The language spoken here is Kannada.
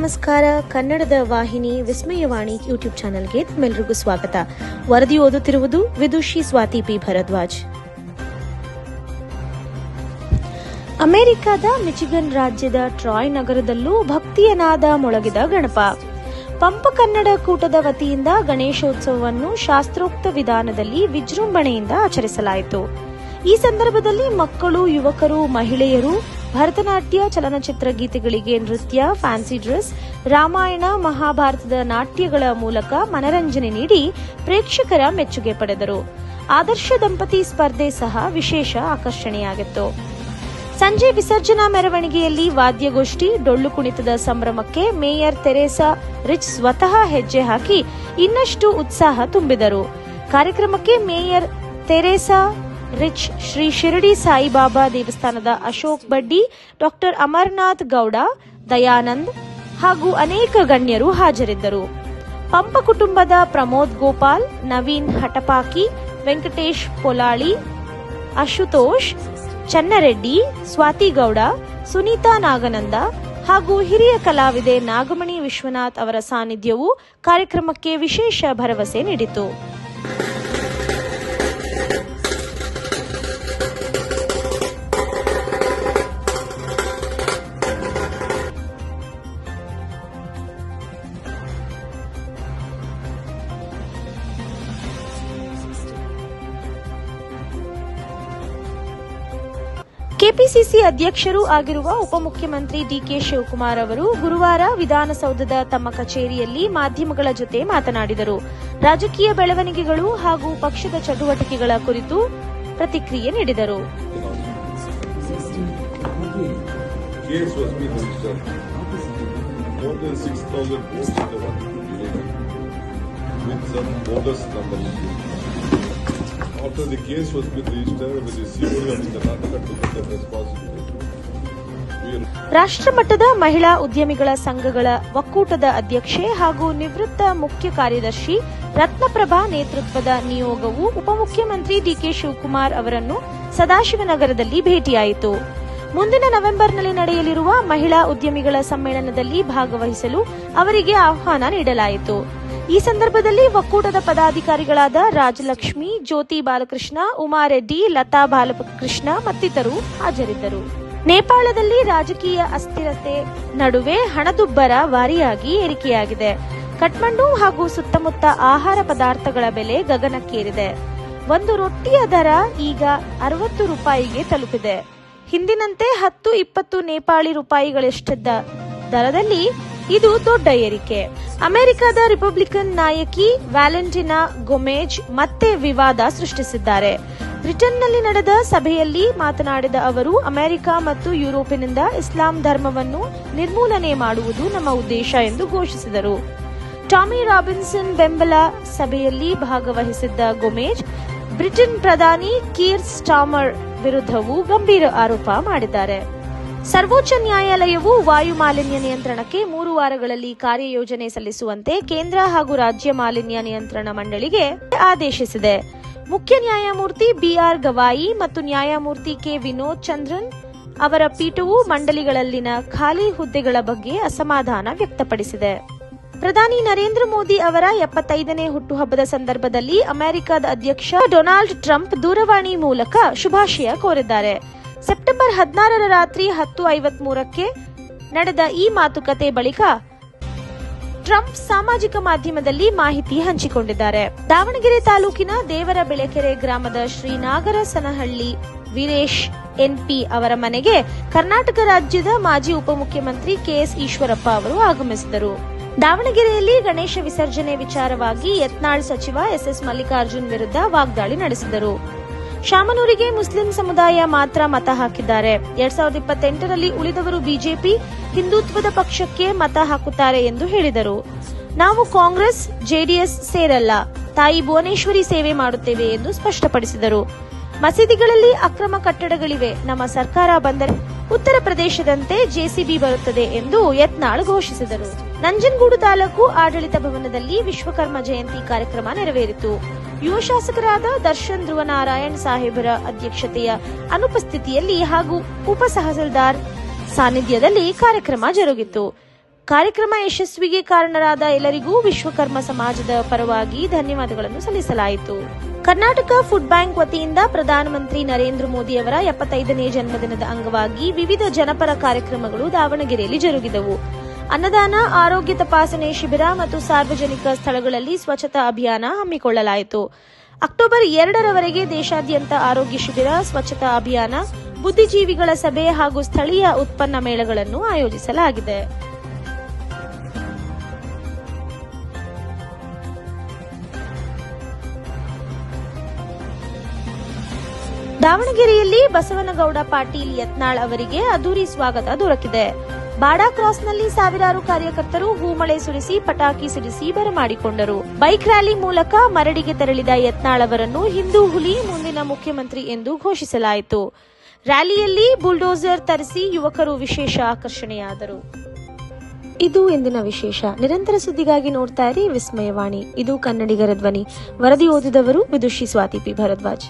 ನಮಸ್ಕಾರ. ಕನ್ನಡದ ವಾಹಿನಿ ವಿಸ್ಮಯವಾಣಿ ಯೂಟ್ಯೂಬ್ ಚಾನೆಲ್ಗೆ ತಮ್ಮೆಲ್ಲರಿಗೂ ಸ್ವಾಗತ. ವರದಿ ಓದುತ್ತಿರುವುದು ವಿದುಷಿ ಸ್ವಾತಿ ಪಿ ಭರದ್ವಾಜ್. ಅಮೆರಿಕದ ಮಿಚಿಗನ್ ರಾಜ್ಯದ ಟ್ರಾಯ್ ನಗರದಲ್ಲೂ ಭಕ್ತಿಯ ನಾದ ಮೊಳಗಿದ ಗಣಪ. ಪಂಪ ಕನ್ನಡ ಕೂಟದ ವತಿಯಿಂದ ಗಣೇಶೋತ್ಸವವನ್ನು ಶಾಸ್ತ್ರೋಕ್ತ ವಿಧಾನದಲ್ಲಿ ವಿಜೃಂಭಣೆಯಿಂದ ಆಚರಿಸಲಾಯಿತು. ಈ ಸಂದರ್ಭದಲ್ಲಿ ಮಕ್ಕಳು, ಯುವಕರು, ಮಹಿಳೆಯರು ಭರತನಾಟ್ಯ, ಚಲನಚಿತ್ರ ಗೀತೆಗಳಿಗೆ ನೃತ್ಯ, ಫ್ಯಾನ್ಸಿ ಡ್ರೆಸ್, ರಾಮಾಯಣ, ಮಹಾಭಾರತದ ನಾಟ್ಯಗಳ ಮೂಲಕ ಮನರಂಜನೆ ನೀಡಿ ಪ್ರೇಕ್ಷಕರ ಮೆಚ್ಚುಗೆ ಪಡೆದರು. ಆದರ್ಶ ದಂಪತಿ ಸ್ಪರ್ಧೆ ಸಹ ವಿಶೇಷ ಆಕರ್ಷಣೆಯಾಗಿತ್ತು. ಸಂಜೆ ವಿಸರ್ಜನಾ ಮೆರವಣಿಗೆಯಲ್ಲಿ ವಾದ್ಯಗೋಷ್ಠಿ, ಡೊಳ್ಳು ಕುಣಿತದ ಸಂಭ್ರಮಕ್ಕೆ ಮೇಯರ್ ತೆರೇಸಾ ರಿಚ್ ಸ್ವತಃ ಹೆಜ್ಜೆ ಹಾಕಿ ಇನ್ನಷ್ಟು ಉತ್ಸಾಹ ತುಂಬಿದರು. ಕಾರ್ಯಕ್ರಮಕ್ಕೆ mayor Teresa Rich, Shri Shirdi Saibaba ದೇವಸ್ಥಾನದ ಅಶೋಕ್ ಬಡ್ಡಿ, ಡಾಕ್ಟರ್ ಅಮರನಾಥ್ ಗೌಡ, ದಯಾನಂದ್ ಹಾಗೂ ಅನೇಕ ಗಣ್ಯರು ಹಾಜರಿದ್ದರು. ಪಂಪ ಕುಟುಂಬದ ಪ್ರಮೋದ್ ಗೋಪಾಲ್, ನವೀನ್ ಹಟಪಾಕಿ, ವೆಂಕಟೇಶ್ ಪೊಲಾಳಿ, ಅಶುತೋಷ್ ಚನ್ನರೆಡ್ಡಿ, ಸ್ವಾತಿ ಗೌಡ, ಸುನೀತಾ ನಾಗನಂದ ಹಾಗೂ ಹಿರಿಯ ಕಲಾವಿದೆ ನಾಗಮಣಿ ವಿಶ್ವನಾಥ್ ಅವರ ಸಾನ್ನಿಧ್ಯವು ಕಾರ್ಯಕ್ರಮಕ್ಕೆ ವಿಶೇಷ ಭರವಸೆ ನೀಡಿತು. ಕೆಪಿಸಿಸಿ ಅಧ್ಯಕ್ಷರೂ ಆಗಿರುವ ಉಪಮುಖ್ಯಮಂತ್ರಿ ಡಿಕೆ ಶಿವಕುಮಾರ್ ಅವರು ಗುರುವಾರ ವಿಧಾನಸೌಧದ ತಮ್ಮ ಕಚೇರಿಯಲ್ಲಿ ಮಾಧ್ಯಮಗಳ ಜೊತೆ ಮಾತನಾಡಿದರು. ರಾಜಕೀಯ ಬೆಳವಣಿಗೆಗಳು ಹಾಗೂ ಪಕ್ಷದ ಚಟುವಟಿಕೆಗಳ ಕುರಿತು ಪ್ರತಿಕ್ರಿಯೆ ನೀಡಿದರು. After the case was been registered with the COD of Karnataka to take the responsibility. ರಾಷ್ಟ್ರಮಟ್ಟದ ಮಹಿಳಾ ಉದ್ಯಮಿಗಳ ಸಂಘಗಳ ಒಕ್ಕೂಟದ ಅಧ್ಯಕ್ಷೆ ಹಾಗೂ ನಿವೃತ್ತ ಮುಖ್ಯ ಕಾರ್ಯದರ್ಶಿ ರತ್ನಪ್ರಭಾ ನೇತೃತ್ವದ ನಿಯೋಗವು ಉಪಮುಖ್ಯಮಂತ್ರಿ ಡಿಕೆ ಶಿವಕುಮಾರ್ ಅವರನ್ನು ಸದಾಶಿವನಗರದಲ್ಲಿ ಭೇಟಿಯಾಯಿತು. ಮುಂದಿನ ನವೆಂಬರ್ನಲ್ಲಿ ನಡೆಯಲಿರುವ ಮಹಿಳಾ ಉದ್ಯಮಿಗಳ ಸಮ್ಮೇಳನದಲ್ಲಿ ಭಾಗವಹಿಸಲು ಅವರಿಗೆ ಆಹ್ವಾನ ನೀಡಲಾಯಿತು. ಈ ಸಂದರ್ಭದಲ್ಲಿ ಒಕ್ಕೂಟದ ಪದಾಧಿಕಾರಿಗಳಾದ ರಾಜಲಕ್ಷ್ಮಿ, ಜ್ಯೋತಿ ಬಾಲಕೃಷ್ಣ, ಉಮಾರೆಡ್ಡಿ, ಲತಾ ಬಾಲಕೃಷ್ಣ ಮತ್ತಿತರರು ಹಾಜರಿದ್ದರು. ನೇಪಾಳದಲ್ಲಿ ರಾಜಕೀಯ ಅಸ್ಥಿರತೆ ನಡುವೆ ಹಣದುಬ್ಬರ ಭಾರೀಯಾಗಿ ಏರಿಕೆಯಾಗಿದೆ. ಕಠ್ಮಂಡು ಹಾಗೂ ಸುತ್ತಮುತ್ತ ಆಹಾರ ಪದಾರ್ಥಗಳ ಬೆಲೆ ಗಗನಕ್ಕೇರಿದೆ. ಒಂದು ರೊಟ್ಟಿಯ ದರ ಈಗ 60 ರೂಪಾಯಿಗೆ ತಲುಪಿದೆ. ಹಿಂದಿನಂತೆ 10-20 ನೇಪಾಳಿ ರೂಪಾಯಿಗಳಷ್ಟಿದ್ದ ದರದಲ್ಲಿ ಇದು ದೊಡ್ಡ ಏರಿಕೆ. ಅಮೆರಿಕದ ರಿಪಬ್ಲಿಕನ್ ನಾಯಕಿ ವ್ಯಾಲೆಂಟಿನಾ ಗೊಮೆಜ್ ಮತ್ತೆ ವಿವಾದ ಸೃಷ್ಟಿಸಿದ್ದಾರೆ. ಬ್ರಿಟನ್ನಲ್ಲಿ ನಡೆದ ಸಭೆಯಲ್ಲಿ ಮಾತನಾಡಿದ ಅವರು, ಅಮೆರಿಕ ಮತ್ತು ಯುರೋಪಿನಿಂದ ಇಸ್ಲಾಂ ಧರ್ಮವನ್ನು ನಿರ್ಮೂಲನೆ ಮಾಡುವುದು ನಮ್ಮ ಉದ್ದೇಶ ಎಂದು ಘೋಷಿಸಿದರು. ಟಾಮಿ ರಾಬಿನ್ಸನ್ ಬೆಂಬಲ ಸಭೆಯಲ್ಲಿ ಭಾಗವಹಿಸಿದ್ದ ಗೊಮೆಜ್ ಬ್ರಿಟನ್ ಪ್ರಧಾನಿ ಕೀರ್ ಸ್ಟಾರ್ಮರ್ ವಿರುದ್ಧವೂ ಗಂಭೀರ ಆರೋಪ ಮಾಡಿದ್ದಾರೆ. ಸರ್ವೋಚ್ಚ ನ್ಯಾಯಾಲಯವು ವಾಯು ಮಾಲಿನ್ಯ ನಿಯಂತ್ರಣಕ್ಕೆ 3 ವಾರಗಳಲ್ಲಿ ಕಾರ್ಯಯೋಜನೆ ಸಲ್ಲಿಸುವಂತೆ ಕೇಂದ್ರ ಹಾಗೂ ರಾಜ್ಯ ಮಾಲಿನ್ಯ ನಿಯಂತ್ರಣ ಮಂಡಳಿಗೆ ಆದೇಶಿಸಿದೆ. ಮುಖ್ಯ ನ್ಯಾಯಮೂರ್ತಿ ಬಿಆರ್ ಗವಾಯಿ ಮತ್ತು ನ್ಯಾಯಮೂರ್ತಿ ಕೆ ವಿನೋದ್ ಚಂದ್ರನ್ ಅವರ ಪೀಠವು ಮಂಡಳಿಗಳಲ್ಲಿನ ಖಾಲಿ ಹುದ್ದೆಗಳ ಬಗ್ಗೆ ಅಸಮಾಧಾನ ವ್ಯಕ್ತಪಡಿಸಿದೆ. ಪ್ರಧಾನಿ ನರೇಂದ್ರ ಮೋದಿ ಅವರ 75ನೇ ಹುಟ್ಟುಹಬ್ಬದ ಸಂದರ್ಭದಲ್ಲಿ ಅಮೆರಿಕದ ಅಧ್ಯಕ್ಷ ಡೊನಾಲ್ಡ್ ಟ್ರಂಪ್ ದೂರವಾಣಿ ಮೂಲಕ ಶುಭಾಶಯ ಕೋರಿದ್ದಾರೆ. ಸೆಪ್ಟೆಂಬರ್ 16ರ ರಾತ್ರಿ 10:53ಕ್ಕೆ ನಡೆದ ಈ ಮಾತುಕತೆ ಬಳಿಕ ಟ್ರಂಪ್ ಸಾಮಾಜಿಕ ಮಾಧ್ಯಮದಲ್ಲಿ ಮಾಹಿತಿ ಹಂಚಿಕೊಂಡಿದ್ದಾರೆ. ದಾವಣಗೆರೆ ತಾಲೂಕಿನ ದೇವರ ಬೆಳೆಕೆರೆ ಗ್ರಾಮದ ಶ್ರೀ ನಾಗರಸನಹಳ್ಳಿ ವೀರೇಶ್ ಎನ್ಪಿ ಅವರ ಮನೆಗೆ ಕರ್ನಾಟಕ ರಾಜ್ಯದ ಮಾಜಿ ಉಪಮುಖ್ಯಮಂತ್ರಿ ಕೆಎಸ್ ಈಶ್ವರಪ್ಪ ಅವರು ಆಗಮಿಸಿದರು. ದಾವಣಗೆರೆಯಲ್ಲಿ ಗಣೇಶ ವಿಸರ್ಜನೆ ವಿಚಾರವಾಗಿ ಯತ್ನಾಳ್ ಸಚಿವ ಎಸ್ಎಸ್ ಮಲ್ಲಿಕಾರ್ಜುನ್ ವಿರುದ್ಧ ವಾಗ್ದಾಳಿ ನಡೆಸಿದರು. ಶಾಮನೂರಿಗೆ ಮುಸ್ಲಿಂ ಸಮುದಾಯ ಮಾತ್ರ ಮತ ಹಾಕಿದ್ದಾರೆ. 2028ರಲ್ಲಿ ಉಳಿದವರು ಬಿಜೆಪಿ, ಹಿಂದುತ್ವದ ಪಕ್ಷಕ್ಕೆ ಮತ ಹಾಕುತ್ತಾರೆ ಎಂದು ಹೇಳಿದರು. ನಾವು ಕಾಂಗ್ರೆಸ್, ಜೆಡಿಎಸ್ ಸೇರಲ್ಲ, ತಾಯಿ ಭುವನೇಶ್ವರಿ ಸೇವೆ ಮಾಡುತ್ತೇವೆ ಎಂದು ಸ್ಪಷ್ಟಪಡಿಸಿದರು. ಮಸೀದಿಗಳಲ್ಲಿ ಅಕ್ರಮ ಕಟ್ಟಡಗಳಿವೆ. ನಮ್ಮ ಸರ್ಕಾರ ಬಂದರೆ ಉತ್ತರ ಪ್ರದೇಶದಂತೆ ಜೆಸಿಬಿ ಬರುತ್ತದೆ ಎಂದು ಯತ್ನಾಳ್ ಘೋಷಿಸಿದರು. ನಂಜನಗೂಡು ತಾಲೂಕು ಆಡಳಿತ ಭವನದಲ್ಲಿ ವಿಶ್ವಕರ್ಮ ಜಯಂತಿ ಕಾರ್ಯಕ್ರಮ ನೆರವೇರಿತು. ಯುವ ಶಾಸಕರಾದ ದರ್ಶನ್ ಧ್ರುವನಾರಾಯಣ್ ಸಾಹೇಬರ ಅಧ್ಯಕ್ಷತೆಯ ಅನುಪಸ್ಥಿತಿಯಲ್ಲಿ ಹಾಗೂ ಉಪ ತಹಸೀಲ್ದಾರ್ ಸಾನ್ನಿಧ್ಯದಲ್ಲಿ ಕಾರ್ಯಕ್ರಮ ಜರುಗಿತು. ಕಾರ್ಯಕ್ರಮ ಯಶಸ್ವಿಗೆ ಕಾರಣರಾದ ಎಲ್ಲರಿಗೂ ವಿಶ್ವಕರ್ಮ ಸಮಾಜದ ಪರವಾಗಿ ಧನ್ಯವಾದಗಳನ್ನು ಸಲ್ಲಿಸಲಾಯಿತು. ಕರ್ನಾಟಕ ಫುಡ್ ಬ್ಯಾಂಕ್ ವತಿಯಿಂದ ಪ್ರಧಾನಮಂತ್ರಿ ನರೇಂದ್ರ ಮೋದಿ ಅವರ 75ನೇ ಜನ್ಮದಿನದ ಅಂಗವಾಗಿ ವಿವಿಧ ಜನಪರ ಕಾರ್ಯಕ್ರಮಗಳು ದಾವಣಗೆರೆಯಲ್ಲಿ ಜರುಗಿದವು. ಅನ್ನದಾನ, ಆರೋಗ್ಯ ತಪಾಸಣೆ ಶಿಬಿರ ಮತ್ತು ಸಾರ್ವಜನಿಕ ಸ್ಥಳಗಳಲ್ಲಿ ಸ್ವಚ್ಛತಾ ಅಭಿಯಾನ ಹಮ್ಮಿಕೊಳ್ಳಲಾಯಿತು. ಅಕ್ಟೋಬರ್ 2ರವರೆಗೆ ದೇಶಾದ್ಯಂತ ಆರೋಗ್ಯ ಶಿಬಿರ, ಸ್ವಚ್ಛತಾ ಅಭಿಯಾನ, ಬುದ್ಧಿಜೀವಿಗಳ ಸಭೆ ಹಾಗೂ ಸ್ಥಳೀಯ ಉತ್ಪನ್ನ ಮೇಳಗಳನ್ನು ಆಯೋಜಿಸಲಾಗಿದೆ. ದಾವಣಗೆರೆಯಲ್ಲಿ ಬಸವನಗೌಡ ಪಾಟೀಲ್ ಯತ್ನಾಳ್ ಅವರಿಗೆ ಅದ್ದೂರಿ ಸ್ವಾಗತ ದೊರಕಿದೆ. ಬಾಡಾ ಕ್ರಾಸ್ನಲ್ಲಿ ಸಾವಿರಾರು ಕಾರ್ಯಕರ್ತರು ಹೂಮಳೆ ಸುರಿಸಿ, ಪಟಾಕಿ ಸಿಡಿಸಿ ಬರಮಾಡಿಕೊಂಡರು. ಬೈಕ್ ರ್ಯಾಲಿ ಮೂಲಕ ಮರಡಿಗೆ ತೆರಳಿದ ಯತ್ನಾಳ್ ಅವರನ್ನು ಹಿಂದೂ ಹುಲಿ, ಮುಂದಿನ ಮುಖ್ಯಮಂತ್ರಿ ಎಂದು ಘೋಷಿಸಲಾಯಿತು. ರ್ಯಾಲಿಯಲ್ಲಿ ಬುಲ್ಡೋಸರ್ ತರಿಸಿ ಯುವಕರು ವಿಶೇಷ ಆಕರ್ಷಣೆಯಾದರು. ಇದು ಇಂದಿನ ವಿಶೇಷ. ನಿರಂತರ ಸುದ್ದಿಗಾಗಿ ನೋಡ್ತಾ ಇರಿ ವಿಸ್ಮಯವಾಣಿ. ಇದು ಕನ್ನಡಿಗರ ಧ್ವನಿ. ವರದಿ ಓದಿದವರು ವಿದುಷಿ ಸ್ವಾತಿ ಪಿ ಭರದ್ವಾಜ್.